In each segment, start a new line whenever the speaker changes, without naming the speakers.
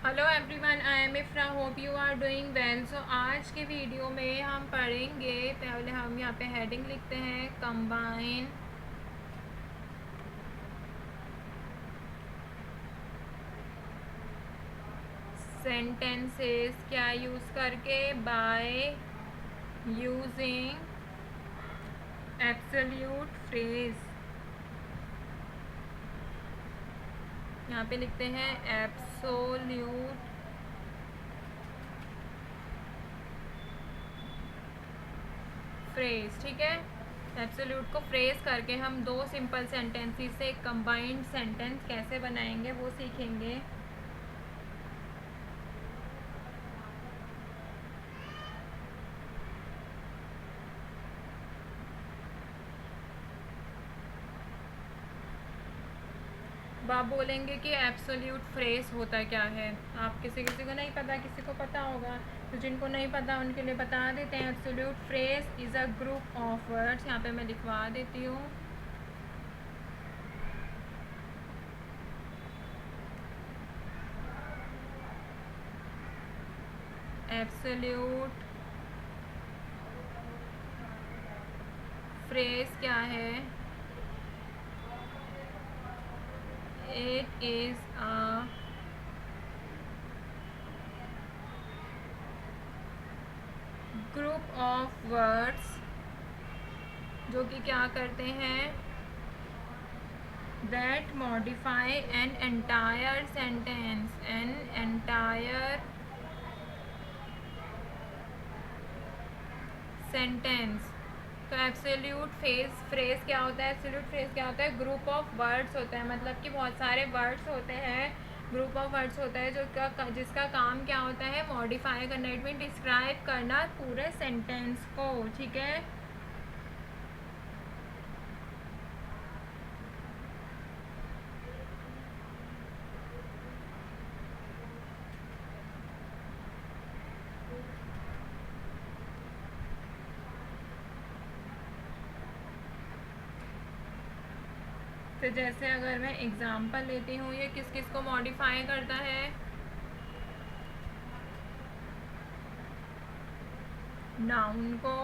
Hello everyone, I am Ifra, hope you are doing well. So आज के video में हम पढ़ेंगे, पहले हम यहाँ पे हेडिंग लिखते हैं कंबाइन सेंटेंसेस। क्या यूज़ करके? By using absolute phrase. यहाँ पे लिखते हैं एब्सोल्यूट फ्रेज। ठीक है, एब्सोल्यूट को फ्रेज करके हम दो सिंपल सेंटेंसेस से एक कंबाइंड सेंटेंस कैसे बनाएंगे वो सीखेंगे। अब आप बोलेंगे कि एब्सोल्यूट फ्रेज होता क्या है। आप किसी किसी को नहीं पता, किसी को पता होगा, तो जिनको नहीं पता उनके लिए बता देते हैं। Absolute phrase is a group of words. यहाँ पे मैं लिखवा देती हूँ। एब्सोल्यूट फ्रेज क्या है? It is a group of words जो कि क्या करते हैं? that modify an entire sentence, an entire sentence। तो एब्सोल्यूट फ्रेज क्या होता है? एब्सोल्यूट फ्रेज क्या होता है? ग्रुप ऑफ वर्ड्स होता है, मतलब कि बहुत सारे वर्ड्स होते हैं, ग्रुप ऑफ वर्ड्स होता है जिसका काम क्या होता है? मॉडिफाई करना, इट मीन डिस्क्राइब करना पूरे सेंटेंस को। ठीक है, तो जैसे अगर मैं एग्जांपल लेती हूँ, ये किस किस को मॉडिफाई करता है? नाउन को,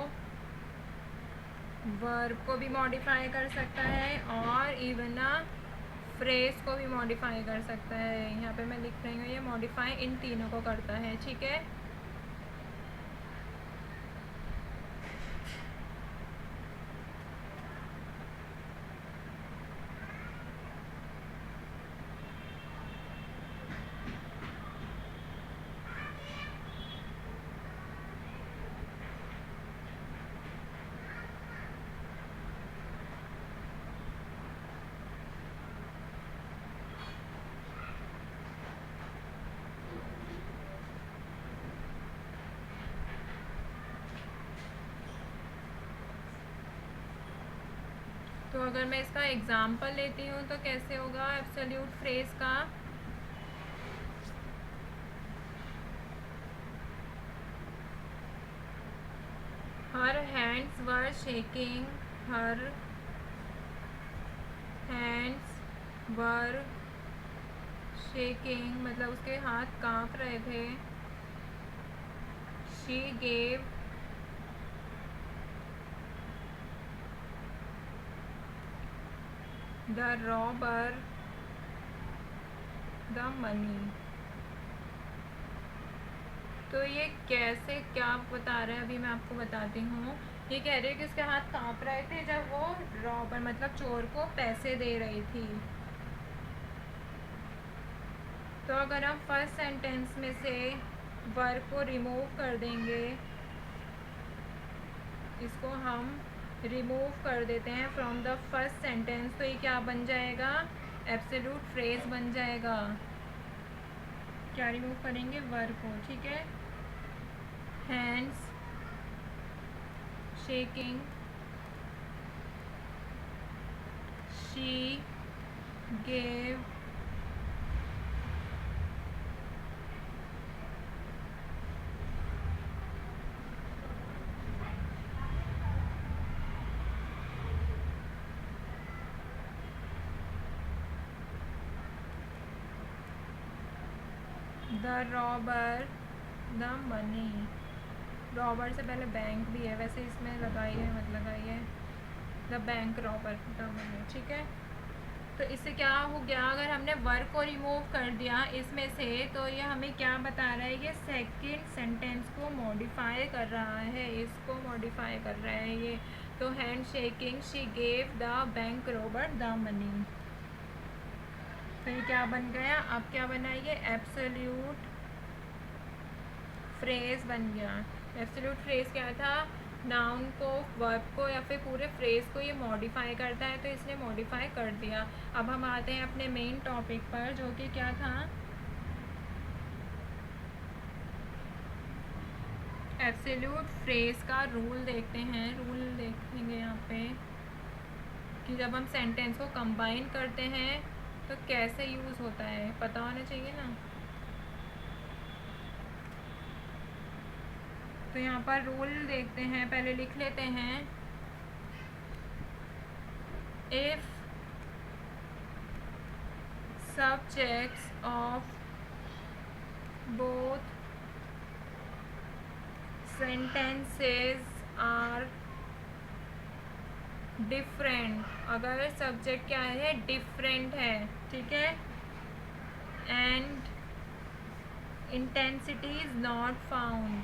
वर्ब को भी मॉडिफाई कर सकता है और इवन फ्रेज को भी मॉडिफाई कर सकता है। यहाँ पे मैं लिख रही हूँ ये मॉडिफाई इन तीनों को करता है। ठीक है, तो अगर मैं इसका एग्जांपल लेती हूँ तो कैसे होगा एब्सोल्यूट फ्रेज का? Her hands were shaking, her hands were shaking मतलब उसके हाथ कांप रहे थे। She gave the robber the money. तो ये कैसे क्या बता रहे हैं, अभी मैं आपको बताती हूँ। ये कह रही है कि उसके हाथ कांप रहे थे जब वो रॉबर मतलब चोर को पैसे दे रही थी। तो अगर हम फर्स्ट सेंटेंस में से वर्ब को रिमूव कर देंगे, इसको हम रिमूव कर देते हैं फ्रॉम द फर्स्ट सेंटेंस, तो ये क्या बन जाएगा? एब्सोल्यूट फ्रेज बन जाएगा। क्या रिमूव करेंगे? वर्ब को। ठीक है, hands shaking, she gave the robber the money, robber से पहले बैंक भी है, वैसे इसमें लगाई है मत लगाई है, the bank robber the money, ठीक है। तो इससे क्या हो गया, अगर हमने वर्क को रिमूव कर दिया इसमें से तो ये हमें क्या बता रहा है, ये सेकंड सेंटेंस को मॉडिफाई कर रहा है, इसको मॉडिफाई कर रहा है ये। तो hand shaking she gave the bank robber the money, तो ये क्या बन गया, अब क्या बना, ये एब्सोल्यूट फ्रेज बन गया। एब्सोल्यूट फ्रेज क्या था, नाउन को, वर्ब को या फिर पूरे फ्रेज को ये मॉडिफाई करता है, तो इसने मॉडिफाई कर दिया। अब हम आते हैं अपने मेन टॉपिक पर, जो कि क्या था, एब्सोल्यूट फ्रेज का रूल देखते हैं। रूल देखेंगे यहाँ पे कि जब हम सेंटेंस को कंबाइन करते हैं तो कैसे यूज़ होता है, पता होना चाहिए ना। तो यहाँ पर रूल देखते हैं, पहले लिख लेते हैं। If subjects of both sentences are different, अगर सब्जेक्ट क्या है, डिफरेंट है, ठीक है, and intensity is not found,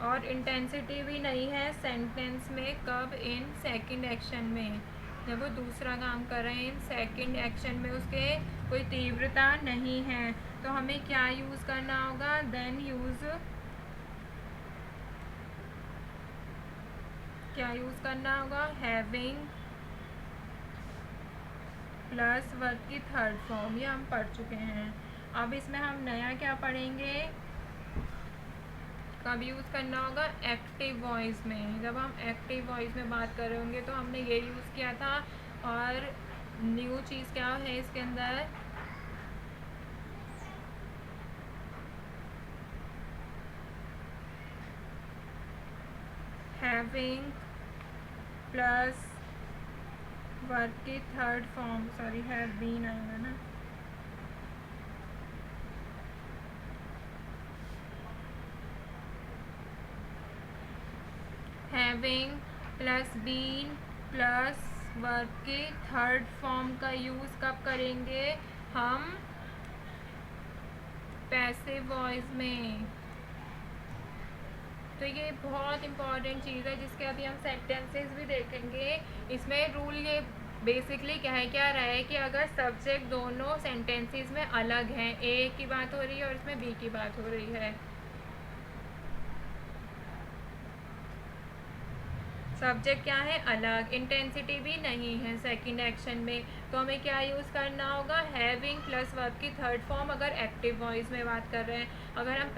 और इंटेंसिटी भी नहीं है सेंटेंस में, कब, इन सेकंड एक्शन में, जब वो दूसरा काम कर रहे हैं, इन सेकंड एक्शन में उसके कोई तीव्रता नहीं है, तो हमें क्या यूज़ करना होगा, देन यूज़, क्या यूज़ करना होगा, हैविंग प्लस वर्ब की थर्ड फॉर्म, ये हम पढ़ चुके हैं। अब इसमें हम नया क्या पढ़ेंगे, कब यूज़ करना होगा, एक्टिव वॉइस में, जब हम एक्टिव वॉइस में बात कर रहे होंगे तो हमने ये यूज़ किया था। और न्यू चीज़ क्या है इसके अंदर, हैविंग प्लस वर्ब की third form, sorry have been आएगा ना, having plus been plus verb के थर्ड फॉर्म का यूज़ कब करेंगे हम, पैसिव वॉइस में। तो ये बहुत इंपॉर्टेंट चीज़ है जिसके अभी हम सेंटेंसेस भी देखेंगे। इसमें रूल ये बेसिकली क्या रहा है कि अगर सब्जेक्ट दोनों सेंटेंसेस में अलग हैं, ए की बात हो रही है और इसमें बी की बात हो रही है, सब्जेक्ट क्या है, अलग, इंटेंसिटी भी नहीं है सेकंड एक्शन में, तो हमें क्या यूज़ करना होगा, हैविंग प्लस वर्ब की थर्ड फॉर्म, अगर एक्टिव वॉइस में बात कर रहे हैं। अगर हम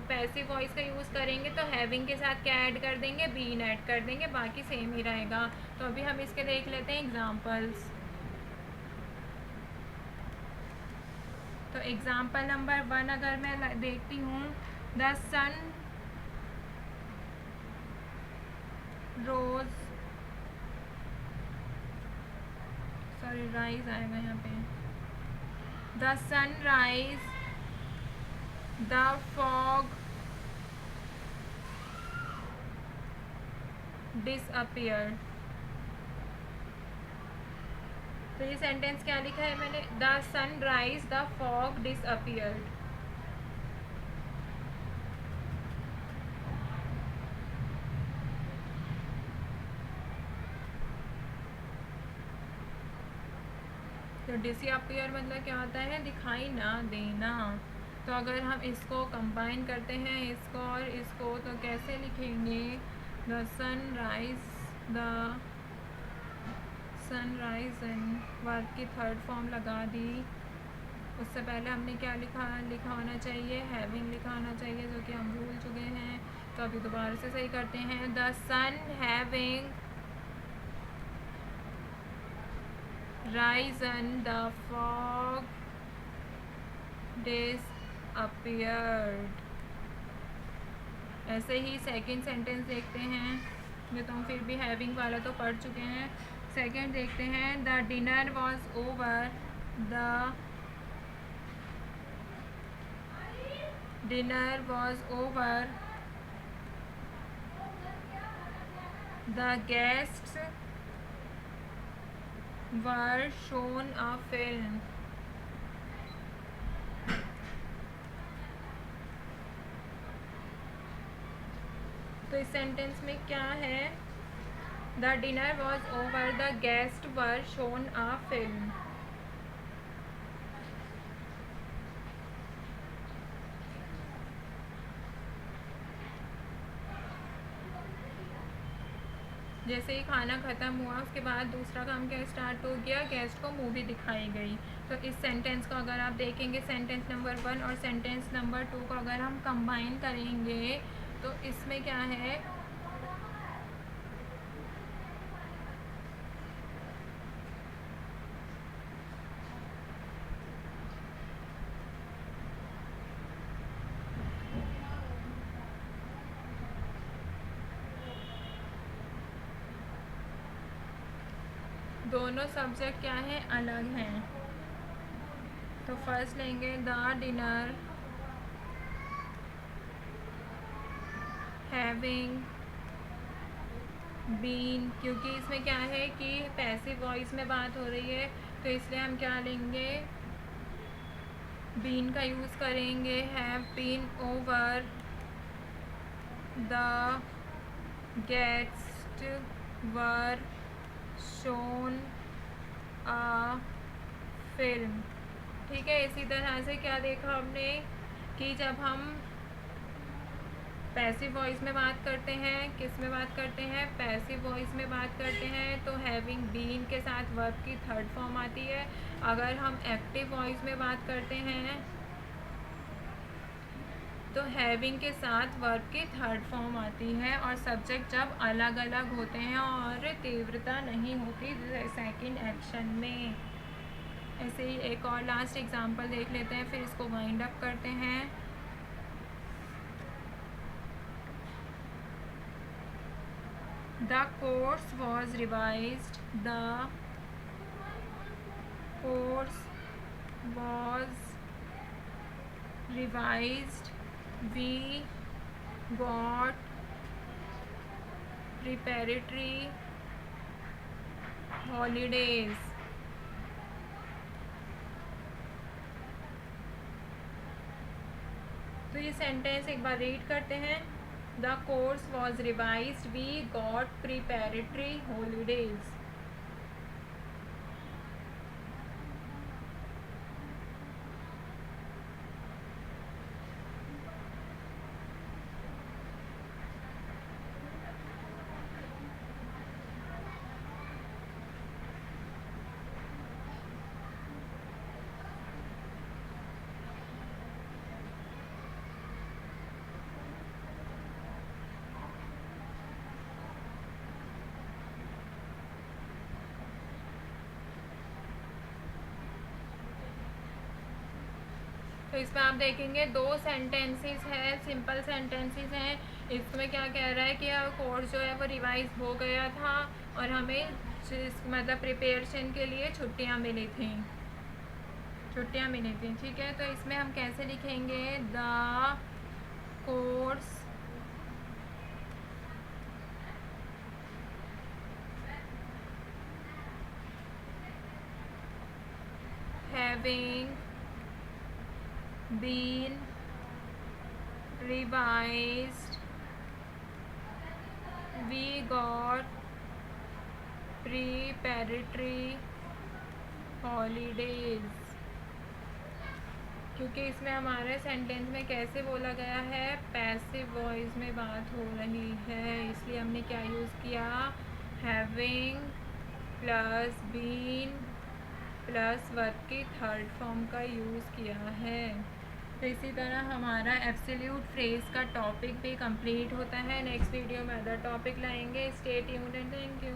पैसिव वॉइस का यूज़ करेंगे तो हैविंग के साथ क्या ऐड कर देंगे, बीन ऐड कर देंगे, बाकी सेम ही रहेगा। तो अभी हम इसके देख लेते हैं एग्जाम्पल्स। तो एग्जाम्पल नंबर 1 अगर मैं देखती हूँ, the sun rose, sorry rise आएगा यहाँ पे, the sun rise, the fog disappear. तो ये सेंटेंस क्या लिखा है मैंने, the sun rise the fog disappeared. तो डिसअपियर मतलब क्या होता है, दिखाई ना देना। तो अगर हम इसको कंबाइन करते हैं, इसको और इसको, तो कैसे लिखेंगे, the sun rise and verb की थर्ड फॉर्म लगा दी। उससे पहले हमने क्या लिखा होना चाहिए, हैविंग लिखा होना चाहिए, जो कि हम भूल चुके हैं। तो अभी दोबारा से सही करते हैं, the sun having risen, the fog disappeared। ऐसे ही सेकंड सेंटेंस देखते हैं, ये तो हम फिर भी हैविंग वाला तो पढ़ चुके हैं। सेकेंड देखते हैं, the dinner was over, the dinner was over, the guests were shown a film. तो इस सेंटेंस में क्या है, the dinner was over, the guest were shown a film. जैसे ही खाना ख़त्म हुआ उसके बाद दूसरा काम क्या स्टार्ट हो गया, गेस्ट को मूवी दिखाई गई। तो इस सेंटेंस को अगर आप देखेंगे, सेंटेंस नंबर 1 और सेंटेंस नंबर 2 को अगर हम कंबाइन करेंगे तो इसमें क्या है, दोनों सब्जेक्ट क्या है, अलग हैं। तो फर्स्ट लेंगे द डिनर हैविंग बीन, क्योंकि इसमें क्या है कि पैसिव वॉइस में बात हो रही है तो इसलिए हम क्या लेंगे, बीन का यूज़ करेंगे। Have been over the guest were shown a film. ठीक है, इसी तरह से क्या देखा हमने कि जब हम पैसिव वॉइस में बात करते हैं, किस में बात करते हैं, पैसिव वॉइस में बात करते हैं तो हैविंग बीन के साथ वर्ब की थर्ड फॉर्म आती है। अगर हम एक्टिव वॉइस में बात करते हैं तो हैविंग के साथ वर्ब की थर्ड फॉर्म आती है, और सब्जेक्ट जब अलग अलग होते हैं और तीव्रता नहीं होती सेकंड एक्शन में। ऐसे ही एक और लास्ट एग्जांपल देख लेते हैं, फिर इसको वाइंड अप करते हैं। The course was revised, the course was revised, we got preparatory holidays। तो ये सेंटेंस एक बार रीड करते हैं, the course was revised, we got preparatory holidays. तो इसमें आप देखेंगे दो सेंटेंसेस हैं, सिंपल सेंटेंसेस हैं। इसमें क्या कह रहा है कि कोर्स जो है वो रिवाइज हो गया था और हमें मतलब प्रिपरेशन के लिए छुट्टियां मिली थी। ठीक है, तो इसमें हम कैसे लिखेंगे, the course having been revised, we got preparatory holidays। क्योंकि इसमें हमारे सेंटेंस में कैसे बोला गया है, पैसिव वॉइस में बात हो रही है, इसलिए हमने क्या यूज़ किया, having plus been plus verb की थर्ड फॉर्म का यूज़ किया है। तो इसी तरह हमारा एब्सोल्यूट फ्रेज का टॉपिक भी कंप्लीट होता है। नेक्स्ट वीडियो में अदर टॉपिक लाएंगे। Stay tuned and thank you.